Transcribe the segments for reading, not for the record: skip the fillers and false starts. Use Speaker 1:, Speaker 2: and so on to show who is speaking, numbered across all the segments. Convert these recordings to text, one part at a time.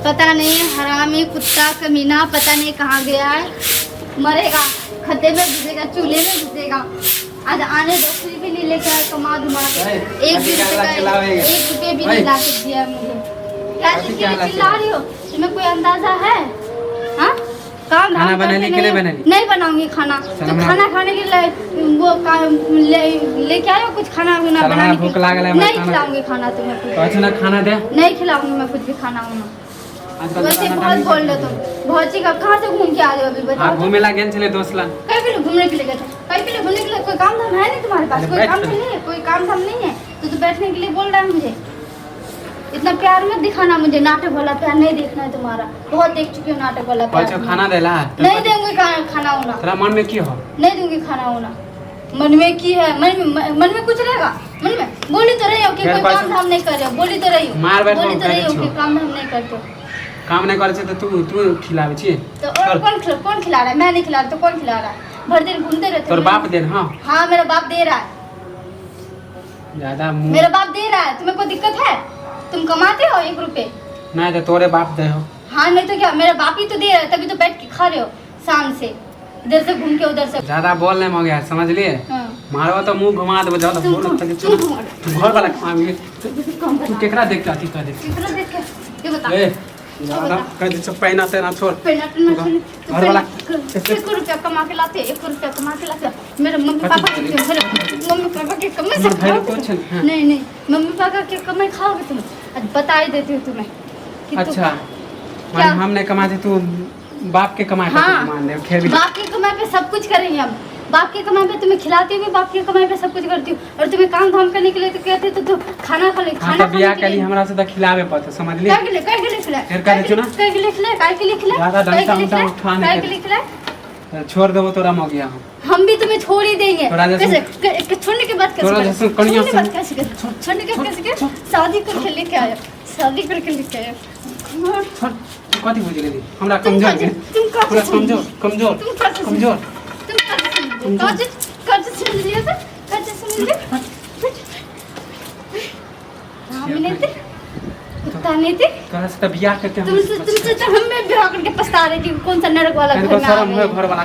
Speaker 1: पता नहीं हरामी कुत्ता कमीना पता नहीं कहाँ गया है। मरेगा, खड्डे में घुसेगा, चूल्हे में घुसेगा। आज आने तो कुछ भी नहीं लेकर आए, कमा धुमा के 1 रुपये भी नहीं ला के दिया मुझे। क्या चीज़ के लिए चिल्ला रही हो? तुम्हें कोई अंदाजा है? हाँ, काम
Speaker 2: खाना बनाने के लिए बनानी
Speaker 1: नहीं बनाऊंगी खाना। तो खाना खाने के लिए वो लेके आयो कुछ खाना बनाने
Speaker 2: भूख लागल है।
Speaker 1: नहीं खिलाऊंगी खाना तुम्हें कुछ।
Speaker 2: अच्छा ना खाना दे।
Speaker 1: नहीं खिलाऊंगी मैं कुछ भी खाना वाना। वैसे बहुत बोल रहे तुम। बहुत चीज कहाँ से घूम के आ रहे हो अभी बताओ?
Speaker 2: घूमे ला गए चले दोस्त ला।
Speaker 1: कहीं भी घूमने के लिए गए थे? कहीं भी घूमने के लिए कोई काम धाम है नहीं तुम्हारे पास? कोई काम नहीं है? कोई काम धाम नहीं है तो बैठने के लिए बोल रहा है मुझे? इतना प्यार मत दिखाना मुझे। नाटक वाला प्यार नहीं देखना है तुम्हारा। बहुत देख चुकी हूँ नाटक वाला प्यार।
Speaker 2: खाना देला
Speaker 1: नहीं दूंगी खाना वाना।
Speaker 2: तेरा मन में क्यों हो?
Speaker 1: नहीं दूंगी खाना वाना। मन में की है? मन में कुछ रहेगा? मन में बोली तो रही हो कि कोई काम धाम नहीं कर रहे हो। बोली तो रही हो कि काम धाम नहीं करते हो।
Speaker 2: काम नहीं करे तो तू खिलावे छी
Speaker 1: तो और कौन खिला रहा है? मैं नहीं खिला रहा तो कौन खिला रहा है? भर दिन घूमते रहते।
Speaker 2: तोर बाप दे। हाँ
Speaker 1: मेरा बाप दे रहा है।
Speaker 2: ज्यादा
Speaker 1: मेरा बाप दे रहा है। तुम्हें कोई दिक्कत है? तुम कमाते हो 1 रुपए?
Speaker 2: नहीं तो तोरे बाप दे हो।
Speaker 1: हाँ नहीं तो क्या, मेरा बाप ही तो दे रहा है तभी तो बैठ के खा रहे हो शाम से। इधर से घूम के उधर से।
Speaker 2: ज्यादा बोल नहीं हो गया समझ लिए। मारो तो मुंह घुमा दे। जाओ घर वाला तू केकरा देख के अथी कर दे।
Speaker 1: कितना देख के ये बता।
Speaker 2: ज्यादा कर दे पहना तेरा छोड़।
Speaker 1: घर वाला 1 रुपया कमा के लाते। 1 रुपया कमा के लाते। मेरे मम्मी पापा के कमाई से खाओगे? नहीं मम्मी पापा के कमाई खाओगे तुम? बता ही देती हूँ तुम्हें।
Speaker 2: अच्छा हमने कमाते तू बाप के कमाई पे
Speaker 1: बाप की कमाई पे सब कुछ करेंगे हम। बाप की कमाई पे तुम्हें खिलाती हुई, बाप की कमाई पे सब कुछ करती हूँ। और तुम्हें काम धाम करने के लिए तो कहते तो खाना खा ले। खाना
Speaker 2: बियाह के लिए हमरा से खिलावे पड़ता समझ लिए।
Speaker 1: काहे के लिए खिलाए?
Speaker 2: फिर कह देछु ना
Speaker 1: काहे के लिए खिलाए? काहे के लिए खिलाए?
Speaker 2: ज्यादा डंडा उठा उठा
Speaker 1: काहे के लिए खिलाए?
Speaker 2: छोड़ देबो तोरा मो गया
Speaker 1: हम भी तुम्हें छोड़ ही देंगे।
Speaker 2: कैसे
Speaker 1: छोड़ने के बाद कैसे? छोड़ने के कैसे? शादी करके लेके आया। शादी करके लेके आया।
Speaker 2: कथी बुझ गेली? हमरा कमजोर के पूरा कमजोर
Speaker 1: तुम काज सुन लिया था? काज सुन लिया? हम नहीं थे, कुत्ता नहीं थे।
Speaker 2: कहां से बियाह करके
Speaker 1: तुमसे तो हम में बियाह करके पछता रही थी। कौन सा नरक वाला घर में
Speaker 2: शर्म है? घर वाला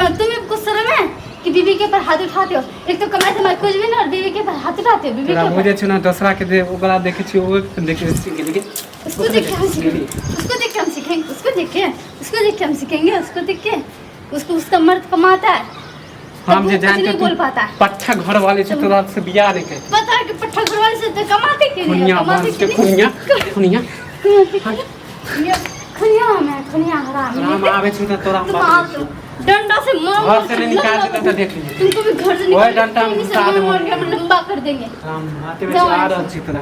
Speaker 1: तुम्हें कुछ शर्म है कि बीवी के ऊपर हाथ उठाते हो? एक तो कमाई तुम्हारे कुछ भी ना और बीवी के ऊपर हाथ उठाते हो। बीवी के ऊपर
Speaker 2: मुझे छुना दूसरा के दे ओकरा देखे छी वो देखे सीखेंगे।
Speaker 1: उसको देख के हम सीखेंगे। उसको देख के हम सीखेंगे। उसको देख के उसका मर्द कमाता है।
Speaker 2: हम जे जानते
Speaker 1: बोल पाता है।
Speaker 2: पट्ठा घर वाले से तोरा से बियाह नहीं कर।
Speaker 1: पता है कि पट्ठा घर वाले से तो कमाते क्यों नहीं? कमाते क्यों नहीं? खुनिया हराम
Speaker 2: आवे छी त तोरा
Speaker 1: डंडा से
Speaker 2: घर से नहीं निकाल देता तो देख लीजिए।
Speaker 1: तुमको भी घर से
Speaker 2: निकाल डंडा में घुसा दे।
Speaker 1: लंबा कर देंगे।
Speaker 2: हम हाथे में आ रहा छी तोरा।